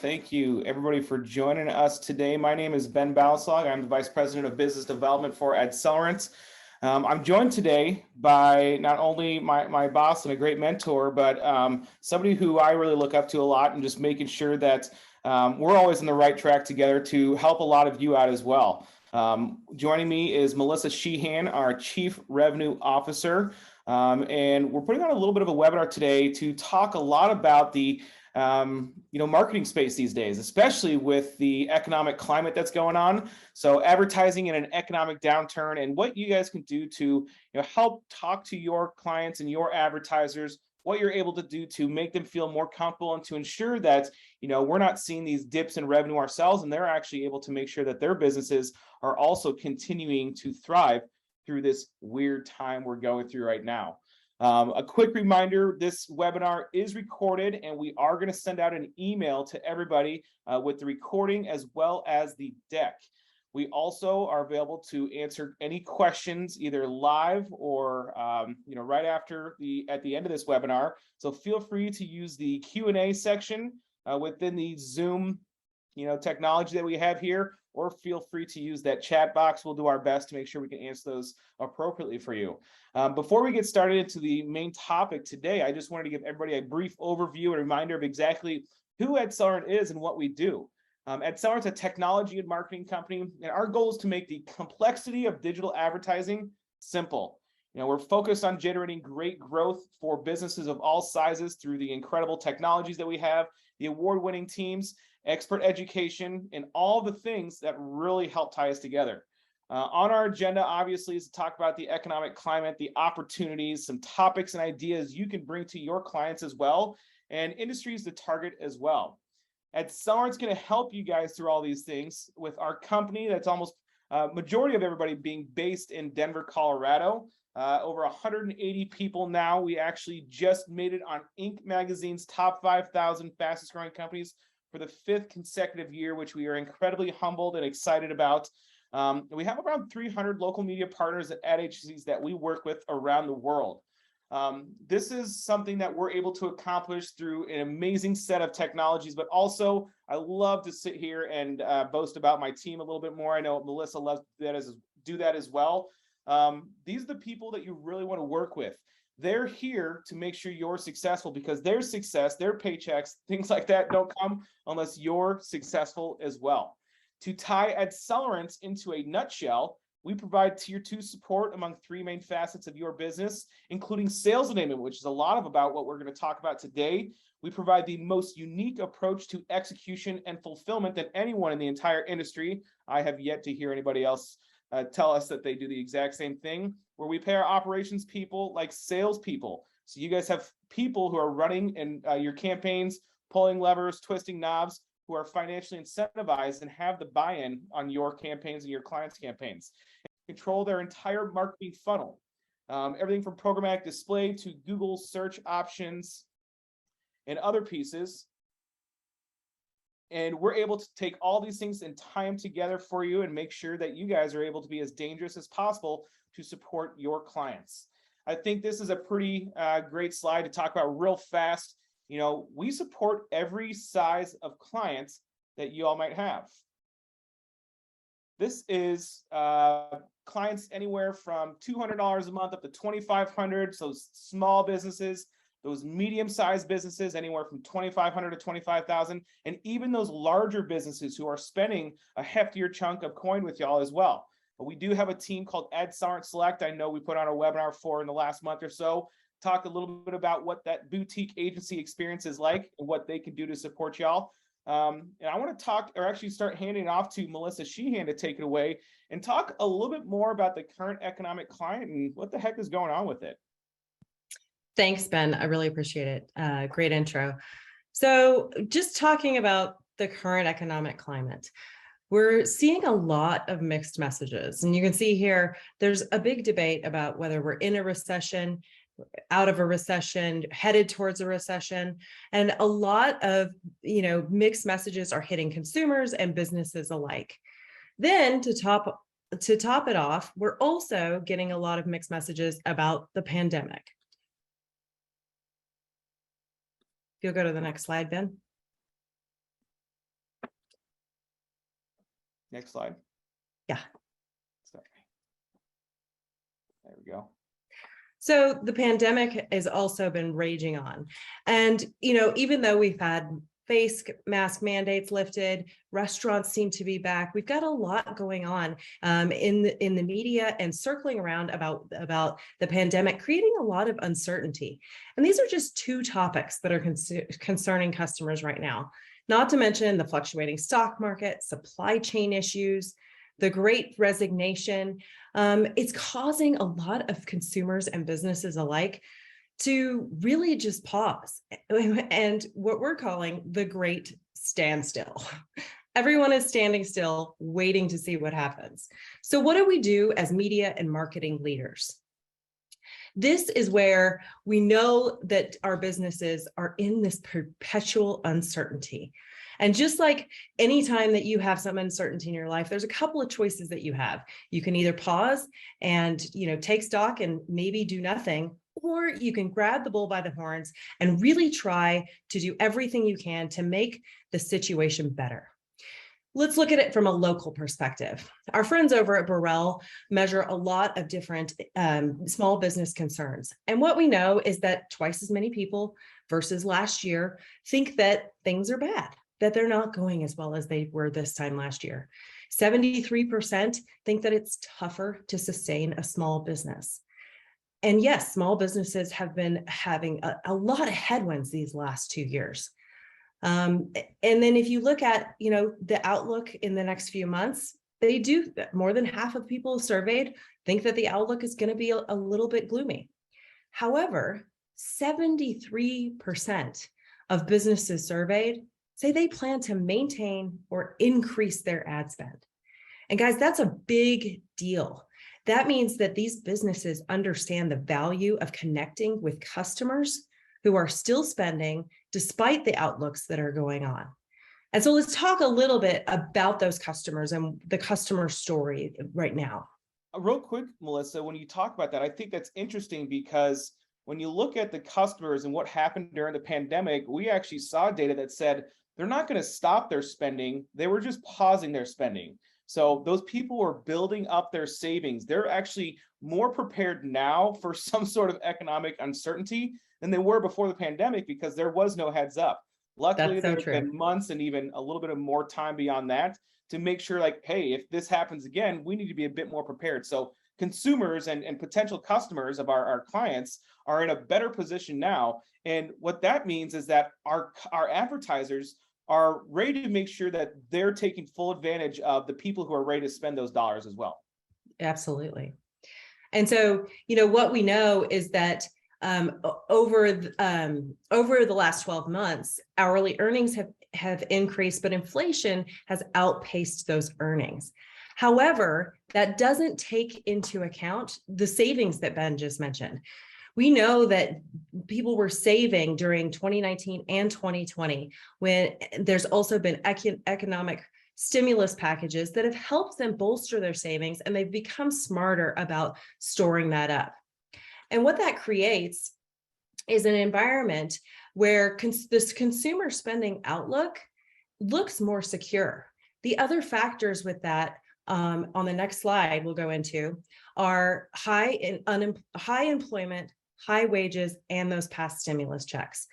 Thank you, everybody, for joining us today. My name is Ben Balaslag. I'm the Vice President of Business Development for Advertisers. I'm joined today by not only my boss and a great mentor, but somebody who I really look up to a lot, and just making sure that we're always on the right track together to help a lot of you out as well. Joining me is Melissa Sheehan, our Chief Revenue Officer. And we're putting on a little bit of a webinar today to talk a lot about the marketing space these days, especially with the economic climate that's going on. So advertising in an economic downturn, and what you guys can do to help talk to your clients and your advertisers, what you're able to do to make them feel more comfortable and to ensure that we're not seeing these dips in revenue ourselves, and they're actually able to make sure that their businesses are also continuing to thrive through this weird time we're going through right now. A quick reminder, this webinar is recorded, and we are going to send out an email to everybody with the recording as well as the deck. We also are available to answer any questions either live or right after at the end of this webinar. So feel free to use the Q&A section within the Zoom technology that we have here, or feel free to use that chat box. We'll do our best to make sure we can answer those appropriately for you. Before we get started into the main topic today, I just wanted to give everybody a brief overview and reminder of exactly who Advertisers is and what we do. Advertisers is a technology and marketing company, and our goal is to make the complexity of digital advertising simple. We're focused on generating great growth for businesses of all sizes through the incredible technologies that we have, the award-winning teams, expert education, and all the things that really help tie us together. On our agenda, obviously, is to talk about the economic climate, the opportunities, some topics and ideas you can bring to your clients as well, and industries to target as well. Advertisers is going to help you guys through all these things with our company that's almost majority of everybody being based in Denver, Colorado. Over 180 people now. We actually just made it on Inc. magazine's top 5,000 fastest growing companies for the 5th consecutive year, which we are incredibly humbled and excited about. We have around 300 local media partners and ad agencies that we work with around the world. This is something that we're able to accomplish through an amazing set of technologies, but also I love to sit here and boast about my team a little bit more. I know Melissa loves to do that as well. These are the people that you really want to work with. They're here to make sure you're successful, because their success, their paychecks, things like that don't come unless you're successful as well. To tie Advertisers into a nutshell, we provide tier 2 support among 3 main facets of your business, including sales enablement, which is a lot about what we're going to talk about today. We provide the most unique approach to execution and fulfillment than anyone in the entire industry. I have yet to hear anybody else tell us that they do the exact same thing, where we pay our operations people like salespeople. So you guys have people who are running in your campaigns, pulling levers, twisting knobs, who are financially incentivized and have the buy-in on your campaigns and your clients' campaigns. And control their entire marketing funnel. Everything from programmatic display to Google search options and other pieces. And we're able to take all these things and tie them together for you and make sure that you guys are able to be as dangerous as possible to support your clients. I think this is a pretty great slide to talk about real fast. We support every size of clients that you all might have. This is clients anywhere from $200 a month up to $2,500. So small businesses, those medium-sized businesses, anywhere from $2,500 to $25,000, and even those larger businesses who are spending a heftier chunk of coin with y'all as well. But we do have a team called Advertisers Select. I know we put on a webinar for in the last month or so. Talk a little bit about what that boutique agency experience is like and what they can do to support y'all. And I want to talk, or actually start handing it off to Melissa Sheehan to take it away and talk a little bit more about the current economic climate and what the heck is going on with it. Thanks, Ben. I really appreciate it. Great intro. So just talking about the current economic climate, we're seeing a lot of mixed messages. And you can see here, there's a big debate about whether we're in a recession, out of a recession, headed towards a recession. And a lot of, mixed messages are hitting consumers and businesses alike. Then to top it off, we're also getting a lot of mixed messages about the pandemic. If you'll go to the next slide, Ben. Next slide. Yeah. Sorry. There we go. So the pandemic has also been raging on. And, even though we've had face mask mandates lifted, restaurants seem to be back, we've got a lot going on in the media and circling around about the pandemic, creating a lot of uncertainty. And these are just two topics that are concerning customers right now, not to mention the fluctuating stock market, supply chain issues, the great resignation. It's causing a lot of consumers and businesses alike to really just pause and what we're calling the great standstill. Everyone is standing still, waiting to see what happens. So what do we do as media and marketing leaders? This is where we know that our businesses are in this perpetual uncertainty. And just like anytime that you have some uncertainty in your life, there's a couple of choices that you have. You can either pause and, take stock and maybe do nothing, or you can grab the bull by the horns and really try to do everything you can to make the situation better. Let's look at it from a local perspective. Our friends over at Burrell measure a lot of different small business concerns. And what we know is that twice as many people versus last year think that things are bad, that they're not going as well as they were this time last year. 73% think that it's tougher to sustain a small business. And yes, small businesses have been having a lot of headwinds these last 2 years. And then if you look at, the outlook in the next few months, they do, more than half of people surveyed think that the outlook is going to be a little bit gloomy. However, 73% of businesses surveyed say they plan to maintain or increase their ad spend. And guys, that's a big deal. That means that these businesses understand the value of connecting with customers who are still spending despite the outlooks that are going on. And so let's talk a little bit about those customers and the customer story right now. Real quick, Melissa, when you talk about that, I think that's interesting because when you look at the customers and what happened during the pandemic, we actually saw data that said they're not going to stop their spending. They were just pausing their spending. So those people were building up their savings. They're actually more prepared now for some sort of economic uncertainty than they were before the pandemic because there was no heads up. Luckily, there's been months and even a little bit of more time beyond that to make sure like, hey, if this happens again, we need to be a bit more prepared. So consumers and potential customers of our clients are in a better position now. And what that means is that our advertisers are ready to make sure that they're taking full advantage of the people who are ready to spend those dollars as well. Absolutely. And so, what we know is that over the last 12 months, hourly earnings have increased, but inflation has outpaced those earnings. However, that doesn't take into account the savings that Ben just mentioned. We know that people were saving during 2019 and 2020, when there's also been economic stimulus packages that have helped them bolster their savings, and they've become smarter about storing that up. And what that creates is an environment where this consumer spending outlook looks more secure. The other factors with that, on the next slide we'll go into, are high employment, high wages, and those past stimulus checks.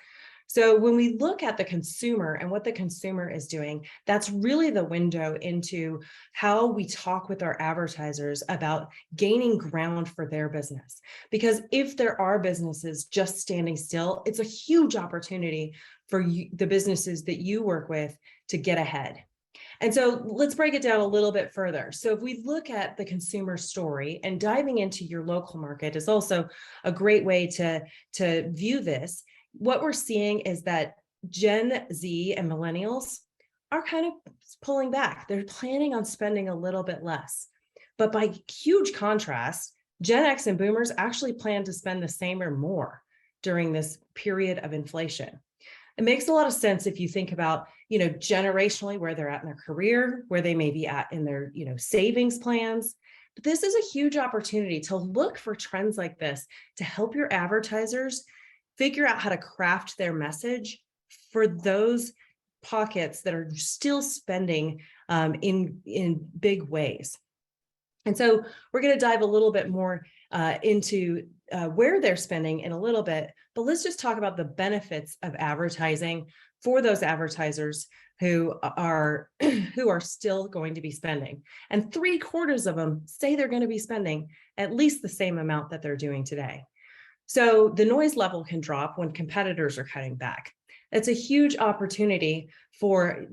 So when we look at the consumer and what the consumer is doing, that's really the window into how we talk with our advertisers about gaining ground for their business. Because if there are businesses just standing still, it's a huge opportunity for you, the businesses that you work with, to get ahead. And so let's break it down a little bit further. So if we look at the consumer story, and diving into your local market is also a great way to view this. What we're seeing is that Gen Z and millennials are kind of pulling back. They're planning on spending a little bit less. But by huge contrast, Gen X and boomers actually plan to spend the same or more during this period of inflation. It makes a lot of sense if you think about, generationally where they're at in their career, where they may be at in their, savings plans. But this is a huge opportunity to look for trends like this to help your advertisers figure out how to craft their message for those pockets that are still spending in big ways. And so we're going to dive a little bit more into where they're spending in a little bit, but let's just talk about the benefits of advertising for those advertisers who are still going to be spending. And 3/4 of them say they're going to be spending at least the same amount that they're doing today. So the noise level can drop when competitors are cutting back. It's a huge opportunity for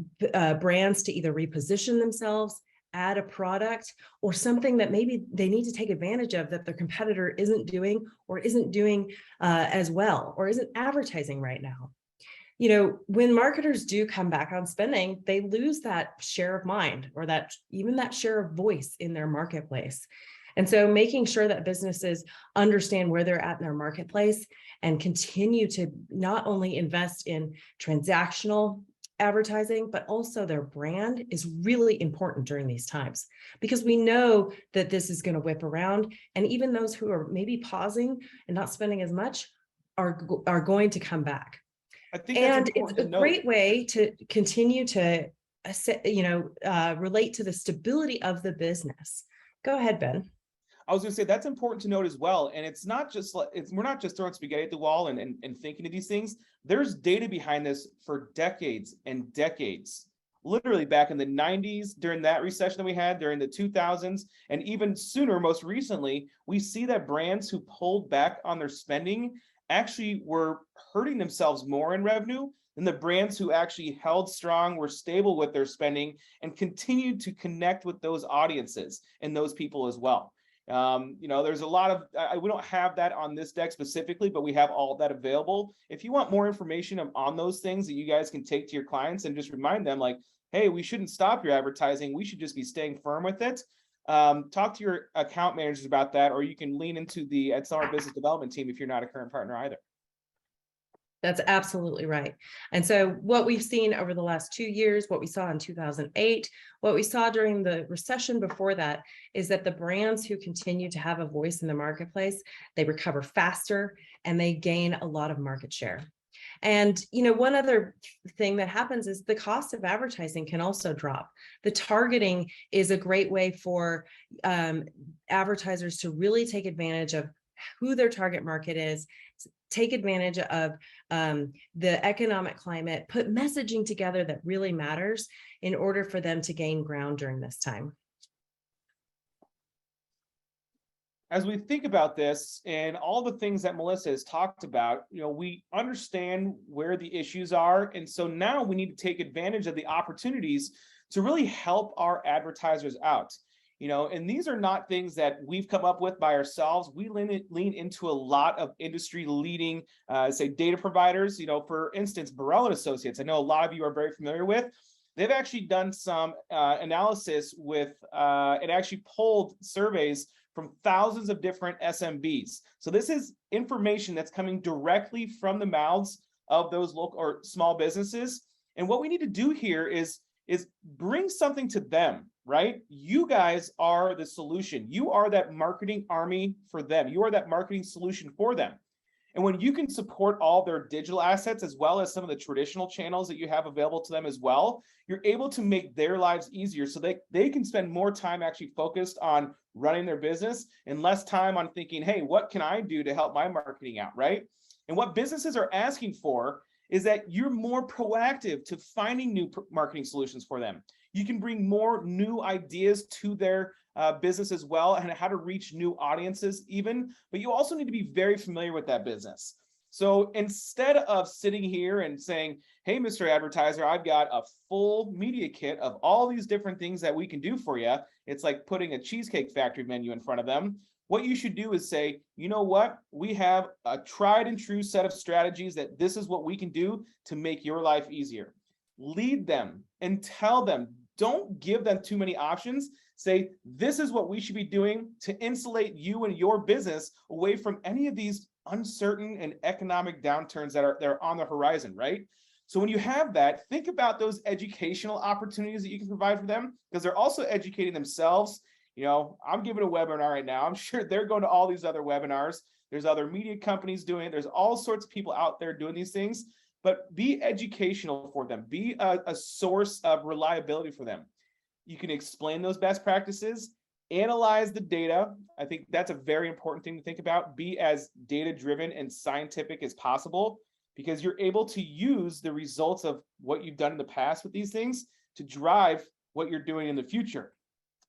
brands to either reposition themselves, add a product, or something that maybe they need to take advantage of that their competitor isn't doing or isn't doing as well, or isn't advertising right now. You know, when marketers do come back on spending, they lose that share of mind or even that share of voice in their marketplace. And so making sure that businesses understand where they're at in their marketplace and continue to not only invest in transactional advertising, but also their brand is really important during these times, because we know that this is going to whip around. And even those who are maybe pausing and not spending as much are going to come back. I think And that's it's a great way to continue to, relate to the stability of the business. Go ahead, Ben. I was going to say that's important to note as well. And it's not just like we're not just throwing spaghetti at the wall and thinking of these things. There's data behind this for decades and decades. Literally back in the 90s, during that recession that we had, during the 2000s, and even sooner, most recently, we see that brands who pulled back on their spending actually were hurting themselves more in revenue than the brands who actually held strong, were stable with their spending, and continued to connect with those audiences and those people as well. There's a lot of, we don't have that on this deck specifically, but we have all that available. If you want more information on those things that you guys can take to your clients and just remind them like, hey, we shouldn't stop your advertising. We should just be staying firm with it. Talk to your account managers about that, or you can lean into the Accelerate Business Development team if you're not a current partner either. That's absolutely right. And so what we've seen over the last 2 years, what we saw in 2008, what we saw during the recession before that, is that the brands who continue to have a voice in the marketplace, they recover faster and they gain a lot of market share. And, one other thing that happens is the cost of advertising can also drop. The targeting is a great way for advertisers to really take advantage of who their target market is, take advantage of the economic climate, put messaging together that really matters in order for them to gain ground during this time. As we think about this and all the things that Melissa has talked about, we understand where the issues are. And so now we need to take advantage of the opportunities to really help our advertisers out. And these are not things that we've come up with by ourselves. We lean into a lot of industry leading, say, data providers. For instance, Burrell & Associates, I know a lot of you are very familiar with. They've actually done some analysis with, it actually polled surveys from thousands of different SMBs. So this is information that's coming directly from the mouths of those local or small businesses. And what we need to do here is bring something to them, right? You guys are the solution. You are that marketing army for them. You are that marketing solution for them. And when you can support all their digital assets as well as some of the traditional channels that you have available to them as well, you're able to make their lives easier so they can spend more time actually focused on running their business and less time on thinking, hey, what can I do to help my marketing out, right? And what businesses are asking for is that you're more proactive to finding new marketing solutions for them. You can bring more new ideas to their business as well, and how to reach new audiences even, but you also need to be very familiar with that business. So instead of sitting here and saying, hey, Mr. Advertiser, I've got a full media kit of all these different things that we can do for you, it's like putting a Cheesecake Factory menu in front of them. What you should do is say, you know what, we have a tried and true set of strategies that this is what we can do to make your life easier. Lead them and tell them, don't give them too many options. Say, this is what we should be doing to insulate you and your business away from any of these uncertain and economic downturns that are on the horizon, right? So when you have that, think about those educational opportunities that you can provide for them, because they're also educating themselves. I'm giving a webinar right now. I'm sure they're going to all these other webinars. There's other media companies doing it. There's all sorts of people out there doing these things. but be educational for them. Be a source of reliability for them. You can explain those best practices, analyze the data. I think that's a very important thing to think about. Be as data-driven and scientific as possible, because you're able to use the results of what you've done in the past with these things to drive what you're doing in the future.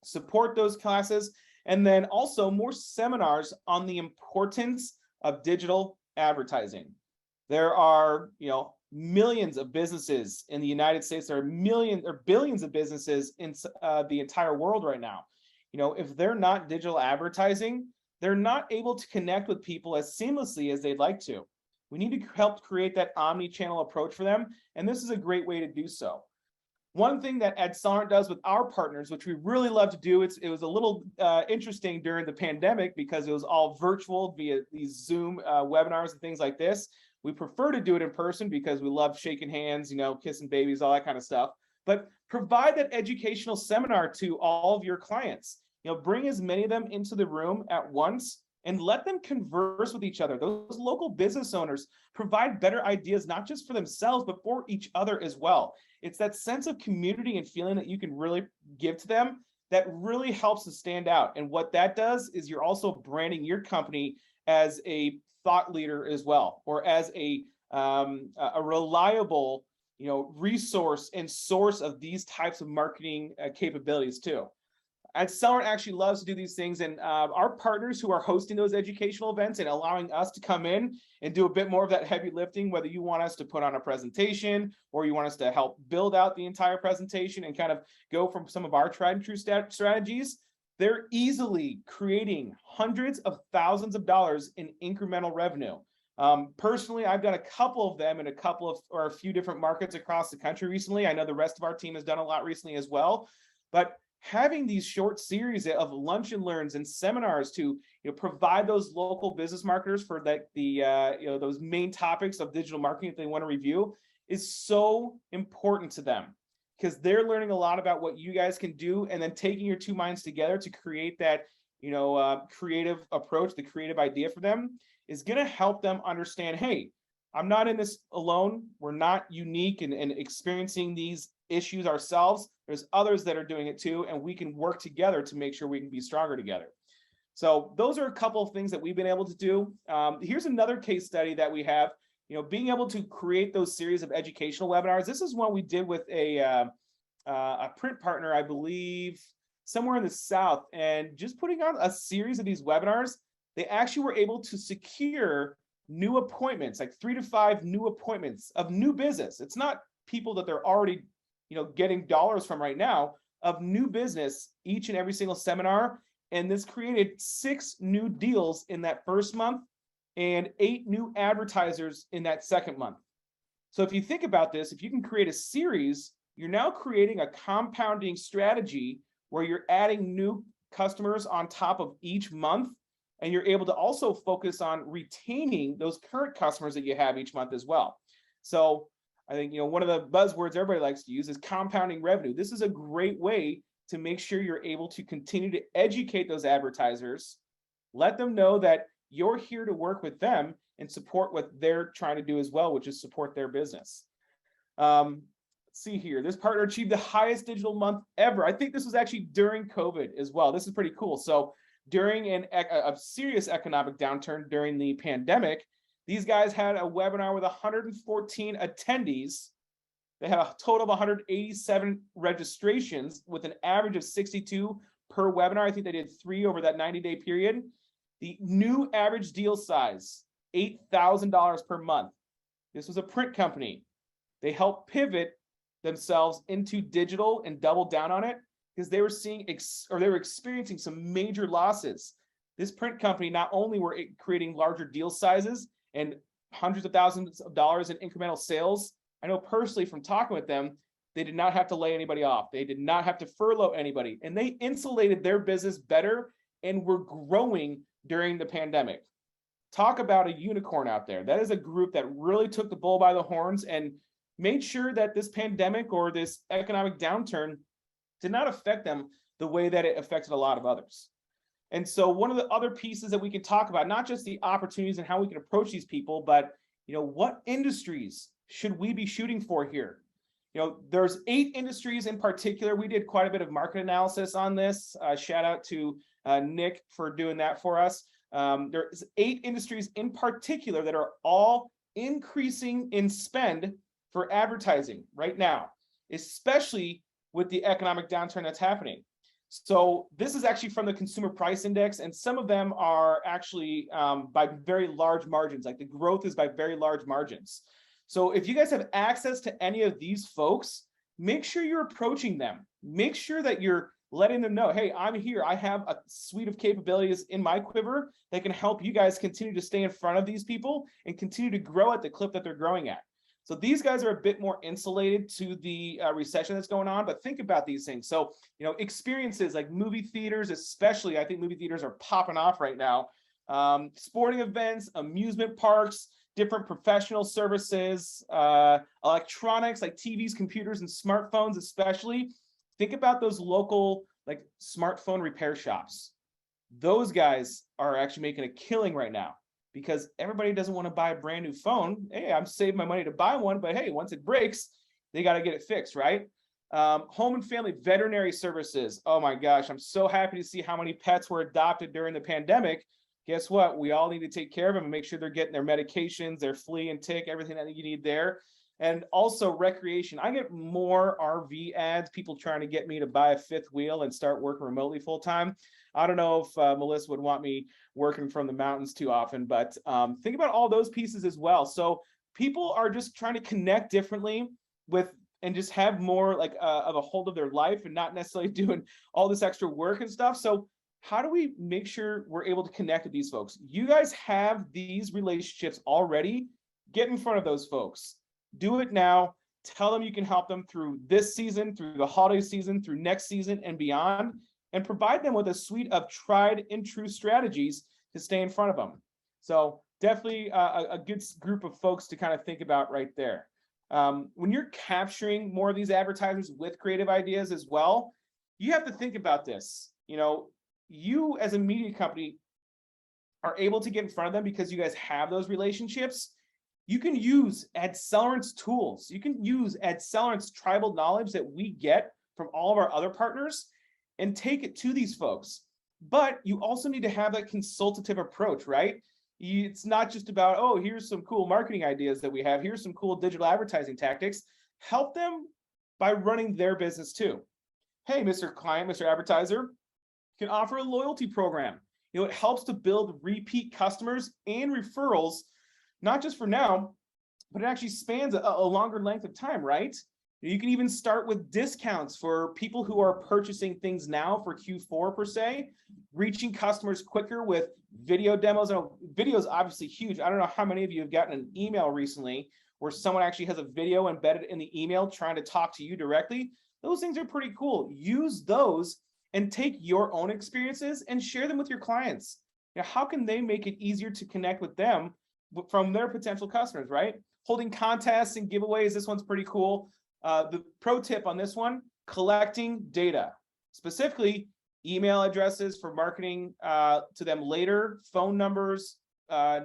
Support those classes, and then also more seminars on the importance of digital advertising. There are, millions of businesses in the United States. There are millions or billions of businesses in the entire world right now. If they're not digital advertising, they're not able to connect with people as seamlessly as they'd like to. We need to help create that omni-channel approach for them, and this is a great way to do so. One thing that Accelerant does with our partners, which we really love to do, it was a little interesting during the pandemic because it was all virtual via these Zoom webinars and things like this. We prefer to do it in person because we love shaking hands, kissing babies, all that kind of stuff. But provide that educational seminar to all of your clients. Bring as many of them into the room at once and let them converse with each other. Those local business owners provide better ideas, not just for themselves, but for each other as well. It's that sense of community and feeling that you can really give to them that really helps to stand out. And what that does is you're also branding your company as a thought leader as well, or as a reliable, resource and source of these types of marketing capabilities too. Accelerant actually loves to do these things, and our partners who are hosting those educational events and allowing us to come in and do a bit more of that heavy lifting, whether you want us to put on a presentation or you want us to help build out the entire presentation and kind of go from some of our tried and true strategies, they're easily creating hundreds of thousands of dollars in incremental revenue. Personally, I've done a couple of them in a few different markets across the country recently. I know the rest of our team has done a lot recently as well, but having these short series of lunch and learns and seminars to provide those local business marketers for those main topics of digital marketing that they want to review is so important to them, because they're learning a lot about what you guys can do, and then taking your two minds together to create that creative approach, the creative idea for them is going to help them understand, hey, I'm not in this alone. We're not unique and experiencing these issues ourselves. There's others that are doing it too, and we can work together to make sure we can be stronger together. So those are a couple of things that we've been able to do. Here's another case study that we have, being able to create those series of educational webinars. This is one we did with a print partner, I believe, somewhere in the South, and just putting on a series of these webinars, they actually were able to secure new appointments, like 3 to 5 new appointments of new business. It's not people that they're already getting dollars from right now, of new business each and every single seminar. And this created 6 new deals in that first month and 8 new advertisers in that second month. So if you think about this, if you can create a series, you're now creating a compounding strategy where you're adding new customers on top of each month. And you're able to also focus on retaining those current customers that you have each month as well. So I think, one of the buzzwords everybody likes to use is compounding revenue. This is a great way to make sure you're able to continue to educate those advertisers, let them know that you're here to work with them and support what they're trying to do as well, which is support their business. Let's see here. This partner achieved the highest digital month ever. I think this was actually during COVID as well. This is pretty cool. So during a serious economic downturn during the pandemic, these guys had a webinar with 114 attendees. They had a total of 187 registrations with an average of 62 per webinar. I think they did 3 over that 90-day period. The new average deal size, $8,000 per month. This was a print company. They helped pivot themselves into digital and double down on it because they were they were experiencing some major losses. This print company not only were creating larger deal sizes and hundreds of thousands of dollars in incremental sales. I know personally from talking with them, they did not have to lay anybody off. They did not have to furlough anybody, and they insulated their business better and were growing during the pandemic. Talk about a unicorn out there. That is a group that really took the bull by the horns and made sure that this pandemic or this economic downturn did not affect them the way that it affected a lot of others. And so one of the other pieces that we can talk about, not just the opportunities and how we can approach these people, but what industries should we be shooting for here? There's 8 industries in particular. We did quite a bit of market analysis on this. Shout out to Nick for doing that for us. There's 8 industries in particular that are all increasing in spend for advertising right now, especially with the economic downturn that's happening. So this is actually from the Consumer Price Index, and some of them are actually by very large margins, like the growth is by very large margins. So if you guys have access to any of these folks, make sure you're approaching them. Make sure that you're letting them know, hey, I'm here. I have a suite of capabilities in my quiver that can help you guys continue to stay in front of these people and continue to grow at the clip that they're growing at. So these guys are a bit more insulated to the recession that's going on, but think about these things. So, experiences like movie theaters, especially, I think movie theaters are popping off right now. Sporting events, amusement parks, different professional services, electronics like TVs, computers, and smartphones, especially. Think about those local like smartphone repair shops. Those guys are actually making a killing right now, because everybody doesn't want to buy a brand new phone. Hey, I'm saving my money to buy one, but hey, once it breaks, they got to get it fixed, right? Home and family veterinary services. Oh my gosh, I'm so happy to see how many pets were adopted during the pandemic. Guess what? We all need to take care of them and make sure they're getting their medications, their flea and tick, everything that you need there. And also recreation. I get more RV ads, people trying to get me to buy a 5th wheel and start working remotely full time. I don't know if Melissa would want me working from the mountains too often, but think about all those pieces as well. So people are just trying to connect differently with and just have more like of a hold of their life and not necessarily doing all this extra work and stuff. So how do we make sure we're able to connect with these folks? You guys have these relationships already. Get in front of those folks. Do it now. Tell them you can help them through this season, through the holiday season, through next season and beyond, and provide them with a suite of tried and true strategies to stay in front of them. So definitely a good group of folks to kind of think about right there. When you're capturing more of these advertisers with creative ideas as well, you have to think about this. You as a media company are able to get in front of them because you guys have those relationships. You can use AdCellerant's tools. You can use AdCellerant's tribal knowledge that we get from all of our other partners and take it to these folks. But you also need to have that consultative approach, right? It's not just about, oh, here's some cool marketing ideas that we have. Here's some cool digital advertising tactics. Help them by running their business too. Hey, Mr. Client, Mr. Advertiser, you can offer a loyalty program. It helps to build repeat customers and referrals, not just for now, but it actually spans a longer length of time, right? You can even start with discounts for people who are purchasing things now for Q4 per se, reaching customers quicker with video demos. And video is obviously huge. I don't know how many of you have gotten an email recently where someone actually has a video embedded in the email trying to talk to you directly. Those things are pretty cool. Use those and take your own experiences and share them with your clients. How can they make it easier to connect with them from their potential customers, right? Holding contests and giveaways. This one's pretty cool. The pro tip on this one, collecting data, specifically email addresses for marketing to them later, phone numbers,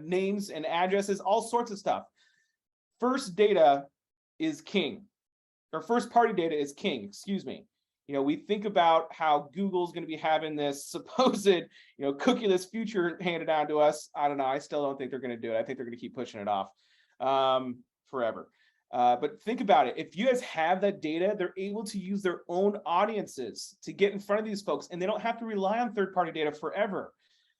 names and addresses, all sorts of stuff. First data is king, or first party data is king, excuse me. We think about how Google's going to be having this supposed, cookieless future handed down to us. I don't know. I still don't think they're going to do it. I think they're going to keep pushing it off forever. But think about it. If you guys have that data, they're able to use their own audiences to get in front of these folks, and they don't have to rely on third-party data forever.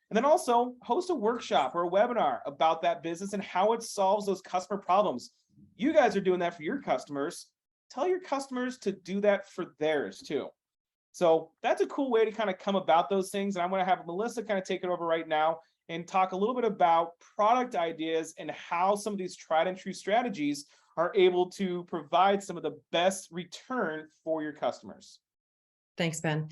And then also host a workshop or a webinar about that business and how it solves those customer problems. You guys are doing that for your customers. Tell your customers to do that for theirs too. So that's a cool way to kind of come about those things. And I'm going to have Melissa kind of take it over right now and talk a little bit about product ideas and how some of these tried and true strategies are able to provide some of the best return for your customers. Thanks, Ben.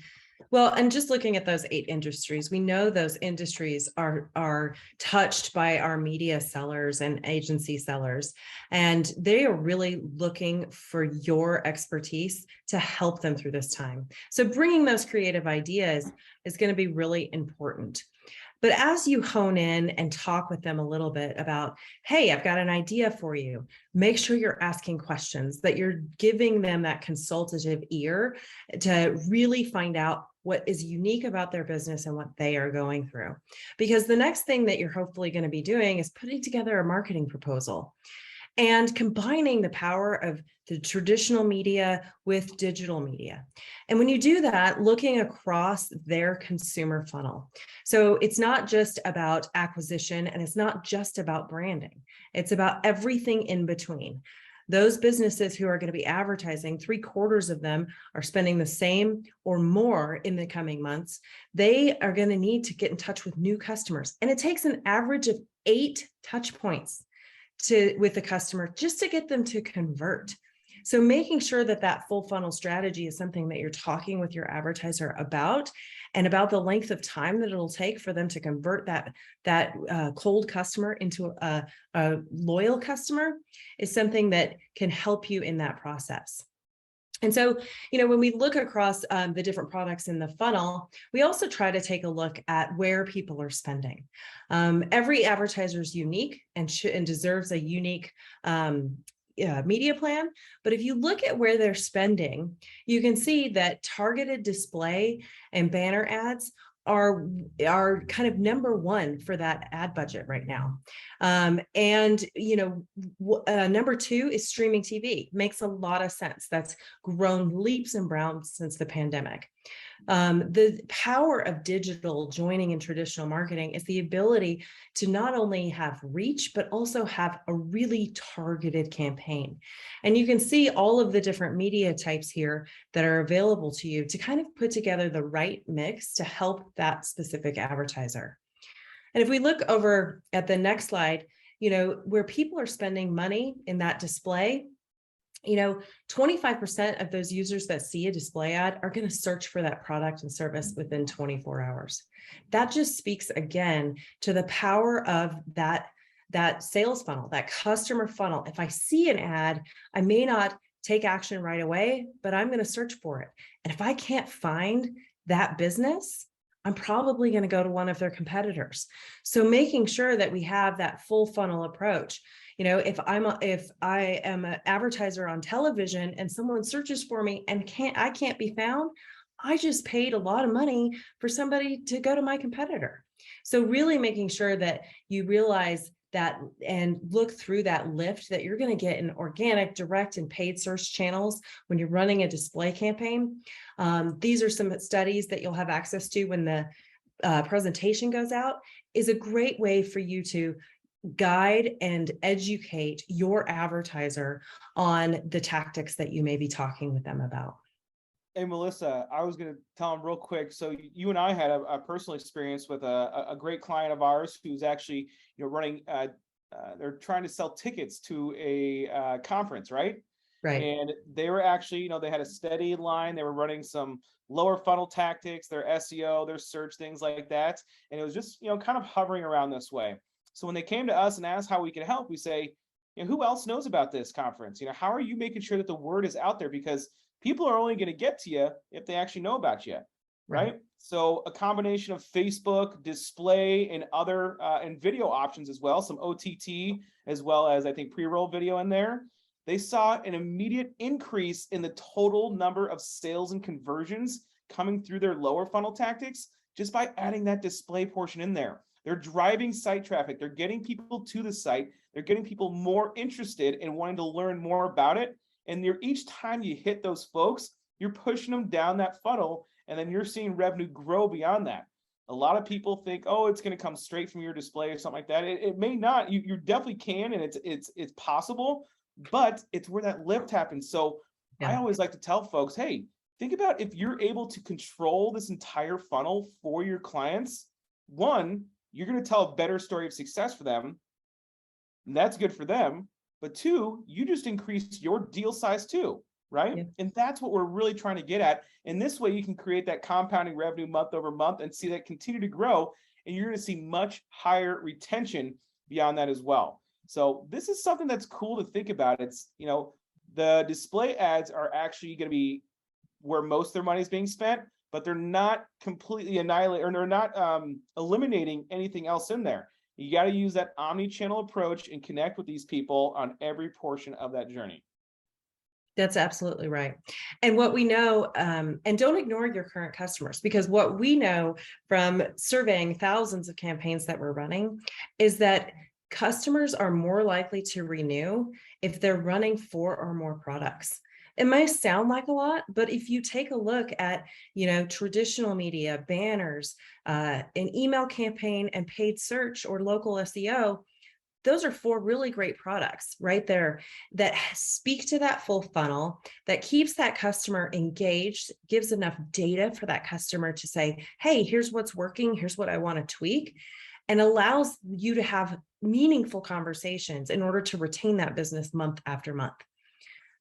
Well, and just looking at those 8 industries, we know those industries are touched by our media sellers and agency sellers, and they are really looking for your expertise to help them through this time. So bringing those creative ideas is going to be really important. But as you hone in and talk with them a little bit about, hey, I've got an idea for you, make sure you're asking questions, that you're giving them that consultative ear to really find out what is unique about their business and what they are going through. Because the next thing that you're hopefully going to be doing is putting together a marketing proposal and combining the power of the traditional media with digital media. And when you do that, looking across their consumer funnel. So it's not just about acquisition and it's not just about branding. It's about everything in between. Those businesses who are going to be advertising, 3/4 of them are spending the same or more in the coming months. They are going to need to get in touch with new customers. And it takes an average of 8 touch points with the customer just to get them to convert. So making sure that that full funnel strategy is something that you're talking with your advertiser about, and about the length of time that it'll take for them to convert that cold customer into a loyal customer is something that can help you in that process. And so, when we look across the different products in the funnel, we also try to take a look at where people are spending. Every advertiser is unique and deserves a unique media plan. But if you look at where they're spending, you can see that targeted display and banner ads are kind of number one for that ad budget right now. And number two is streaming TV. Makes a lot of sense. That's grown leaps and bounds since the pandemic. The power of digital joining in traditional marketing is the ability to not only have reach, but also have a really targeted campaign. And you can see all of the different media types here that are available to you to kind of put together the right mix to help that specific advertiser. And if we look over at the next slide, where people are spending money in that display, 25% of those users that see a display ad are going to search for that product and service within 24 hours. That just speaks again to the power of that sales funnel, that customer funnel. If I see an ad, I may not take action right away, but I'm going to search for it. And if I can't find that business, I'm probably going to go to one of their competitors. So making sure that we have that full funnel approach. If I am an advertiser on television and someone searches for me and I can't be found, I just paid a lot of money for somebody to go to my competitor. So really making sure that you realize that and look through that lift that you're going to get in organic, direct, and paid search channels when you're running a display campaign. These are some studies that you'll have access to when the presentation goes out. Is a great way for you to guide and educate your advertiser on the tactics that you may be talking with them about. Hey, Melissa, I was going to tell them real quick. So you and I had a personal experience with a great client of ours who's actually, running, they're trying to sell tickets to a conference, right? Right. And they were actually, they had a steady line. They were running some lower funnel tactics, their SEO, their search, things like that. And it was just, kind of hovering around this way. So when they came to us and asked how we could help, we say, who else knows about this conference? How are you making sure that the word is out there? Because people are only going to get to you if they actually know about you, right? So a combination of Facebook, display, and other and video options as well, some OTT, as well as I think pre-roll video in there. They saw an immediate increase in the total number of sales and conversions coming through their lower funnel tactics just by adding that display portion in there. They're driving site traffic. They're getting people to the site. They're getting people more interested in wanting to learn more about it. And each time you hit those folks, you're pushing them down that funnel, and then you're seeing revenue grow beyond that. A lot of people think, oh, it's going to come straight from your display or something like that. It may not. You definitely can, and it's possible, but it's where that lift happens. So I always like to tell folks, hey, think about if you're able to control this entire funnel for your clients. One, you're going to tell a better story of success for them, and that's good for them. But two, you just increase your deal size too, right? Yeah. And that's what we're really trying to get at. And this way you can create that compounding revenue month over month and see that continue to grow. And you're going to see much higher retention beyond that as well. So this is something that's cool to think about. It's, the display ads are actually going to be where most of their money is being spent, but they're not completely annihilating, or they're not eliminating anything else in there. You got to use that omni-channel approach and connect with these people on every portion of that journey. That's absolutely right. And what we know, and don't ignore your current customers, because what we know from surveying thousands of campaigns that we're running is that customers are more likely to renew if they're running 4 or more products. It might sound like a lot, but if you take a look at, traditional media, banners, an email campaign, and paid search or local SEO, those are 4 really great products right there that speak to that full funnel, that keeps that customer engaged, gives enough data for that customer to say, hey, here's what's working, here's what I want to tweak, and allows you to have meaningful conversations in order to retain that business month after month.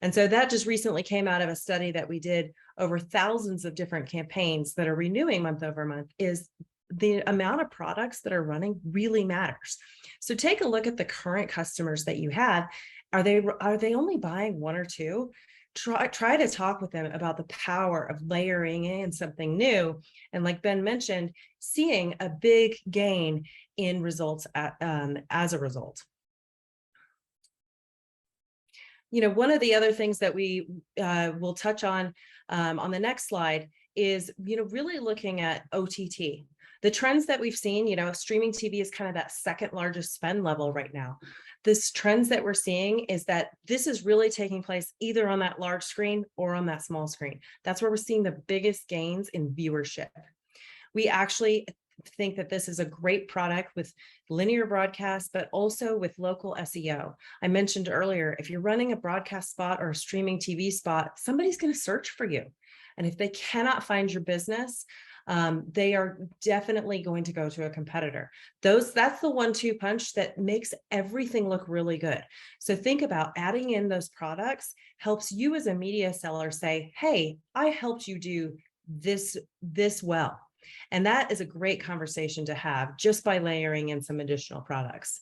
And so that just recently came out of a study that we did over thousands of different campaigns that are renewing month over month, is the amount of products that are running really matters. So take a look at the current customers that you have. Are they only buying 1 or 2? Try to talk with them about the power of layering in something new. And like Ben mentioned, seeing a big gain in results as a result. One of the other things that we will touch on the next slide is, really looking at OTT. The trends that we've seen, streaming TV is kind of that second largest spend level right now. This trends that we're seeing is that this is really taking place either on that large screen or on that small screen. That's where we're seeing the biggest gains in viewership. We actually think that this is a great product with linear broadcast, but also with local SEO. I mentioned earlier, if you're running a broadcast spot or a streaming TV spot, somebody's going to search for you. And if they cannot find your business, they are definitely going to go to a competitor. That's the 1-2 punch that makes everything look really good. So think about adding in those products helps you as a media seller say, hey, I helped you do this well. And that is a great conversation to have just by layering in some additional products.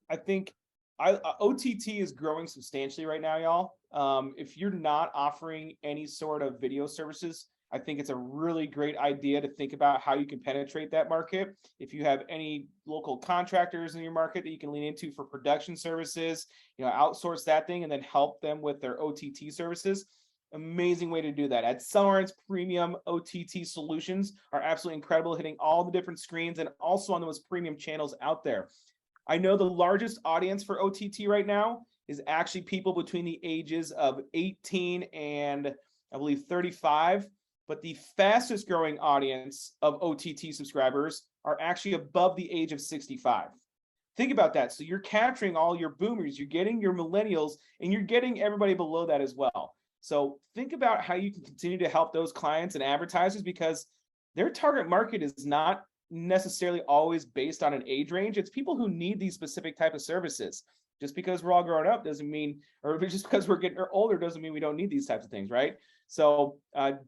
I think OTT is growing substantially right now, y'all. If you're not offering any sort of video services, I think it's a really great idea to think about how you can penetrate that market. If you have any local contractors in your market that you can lean into for production services, outsource that thing and then help them with their OTT services. Amazing way to do that. Adsellerant's premium OTT solutions are absolutely incredible, hitting all the different screens and also on the most premium channels out there. I know the largest audience for OTT right now is actually people between the ages of 18 and I believe 35. But the fastest growing audience of OTT subscribers are actually above the age of 65. Think about that. So you're capturing all your boomers, you're getting your millennials, and you're getting everybody below that as well. So think about how you can continue to help those clients and advertisers, because their target market is not necessarily always based on an age range. It's people who need these specific type of services. Just because we're all growing up doesn't mean, or just because we're getting older doesn't mean we don't need these types of things, right? So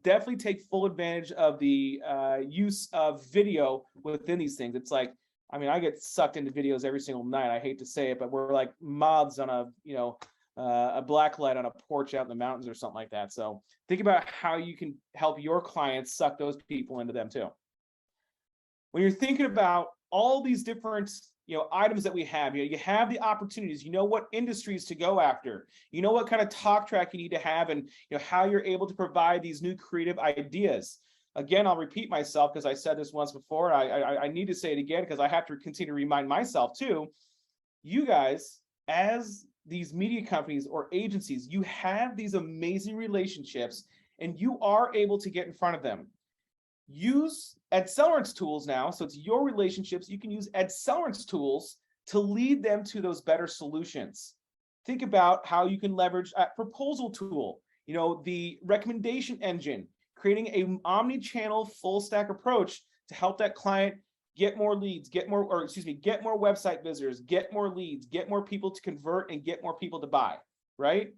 definitely take full advantage of the use of video within these things. It's like, I get sucked into videos every single night. I hate to say it, but we're like moths on a black light on a porch out in the mountains or something like that. So think about how you can help your clients suck those people into them too. When you're thinking about all these different items that we have, you have the opportunities, what industries to go after, what kind of talk track you need to have, and how you're able to provide these new creative ideas. Again, I'll repeat myself because I said this once before. I need to say it again because I have to continue to remind myself too. You guys, as these media companies or agencies, you have these amazing relationships and you are able to get in front of them. Use Adsellerant's tools now. So it's your relationships. You can use Adsellerant's tools to lead them to those better solutions. Think about how you can leverage a proposal tool, the recommendation engine, creating an omni-channel full stack approach to help that client get more leads, get more website visitors, get more leads, get more people to convert, and get more people to buy, right?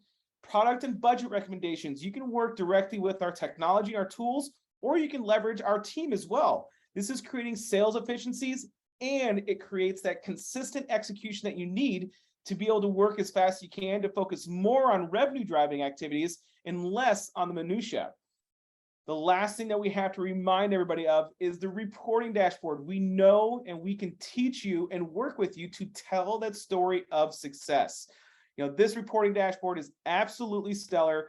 Product and budget recommendations. You can work directly with our technology, our tools, or you can leverage our team as well. This is creating sales efficiencies, and it creates that consistent execution that you need to be able to work as fast as you can to focus more on revenue driving activities and less on the minutia. The last thing that we have to remind everybody of is the reporting dashboard. We know and we can teach you and work with you to tell that story of success. This reporting dashboard is absolutely stellar.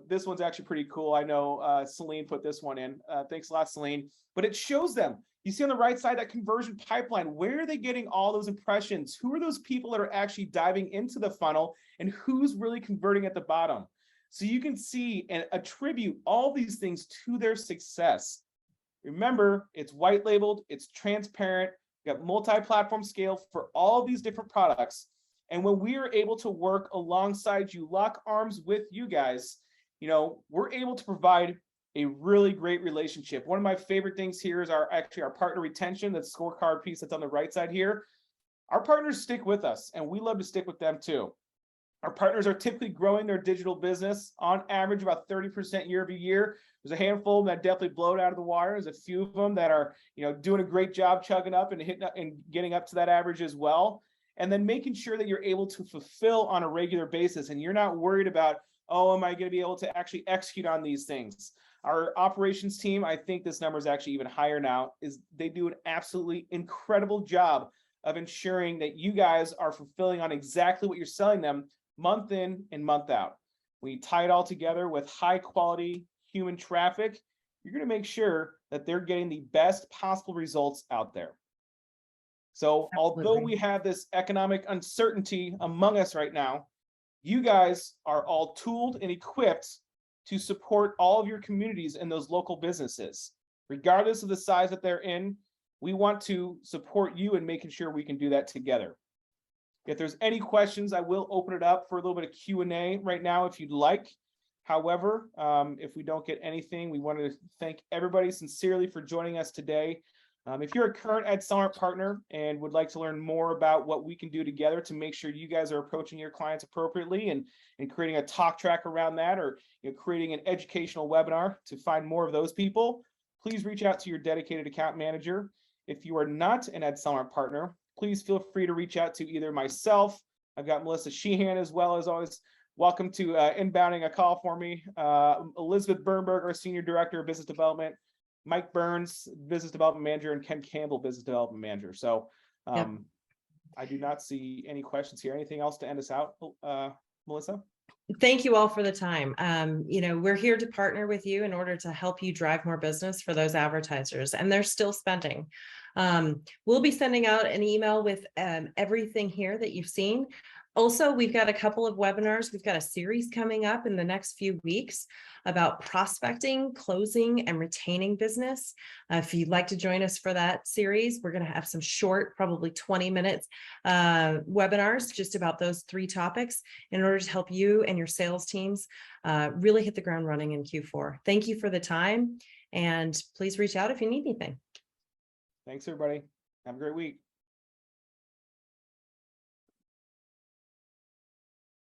This one's actually pretty cool. I know Celine put this one in. Thanks a lot, Celine. But it shows them. You see on the right side, that conversion pipeline. Where are they getting all those impressions? Who are those people that are actually diving into the funnel, and who's really converting at the bottom? So you can see and attribute all these things to their success. Remember, it's white labeled, it's transparent, you got multi-platform scale for all these different products. And when we are able to work alongside you, lock arms with you guys, we're able to provide a really great relationship. One of my favorite things here is our partner retention, that scorecard piece that's on the right side here. Our partners stick with us, and we love to stick with them too. Our partners are typically growing their digital business on average about 30% year over year. There's a handful that definitely blow it out of the water. There's a few of them that are, doing a great job chugging up and hitting up and getting up to that average as well. And then making sure that you're able to fulfill on a regular basis, and you're not worried about, oh, am I going to be able to actually execute on these things? Our operations team, I think this number is actually even higher now, is they do an absolutely incredible job of ensuring that you guys are fulfilling on exactly what you're selling them month in and month out. When you tie it all together with high quality human traffic, you're going to make sure that they're getting the best possible results out there. So although we have this economic uncertainty among us right now, you guys are all tooled and equipped to support all of your communities and those local businesses. Regardless of the size that they're in, we want to support you in making sure we can do that together. If there's any questions, I will open it up for a little bit of Q&A right now if you'd like. However, if we don't get anything, we want to thank everybody sincerely for joining us today. If you're a current AdSellerant partner and would like to learn more about what we can do together to make sure you guys are approaching your clients appropriately and creating a talk track around that, or creating an educational webinar to find more of those people, please reach out to your dedicated account manager. If you are not an AdSellerant partner, please feel free to reach out to either myself. I've got Melissa Sheehan as well as always. Welcome to inbounding a call for me. Elizabeth Bernberg, our Senior Director of Business Development, Mike Burns, Business Development Manager, and Ken Campbell, Business Development Manager. So I do not see any questions here. Anything else to end us out, Melissa? Thank you all for the time. We're here to partner with you in order to help you drive more business for those advertisers, and they're still spending. We'll be sending out an email with everything here that you've seen. Also, we've got a couple of webinars. We've got a series coming up in the next few weeks about prospecting, closing, and retaining business. If you'd like to join us for that series, we're going to have some short, probably 20 minutes webinars just about those 3 topics in order to help you and your sales teams really hit the ground running in Q4. Thank you for the time, and please reach out if you need anything. Thanks, everybody. Have a great week.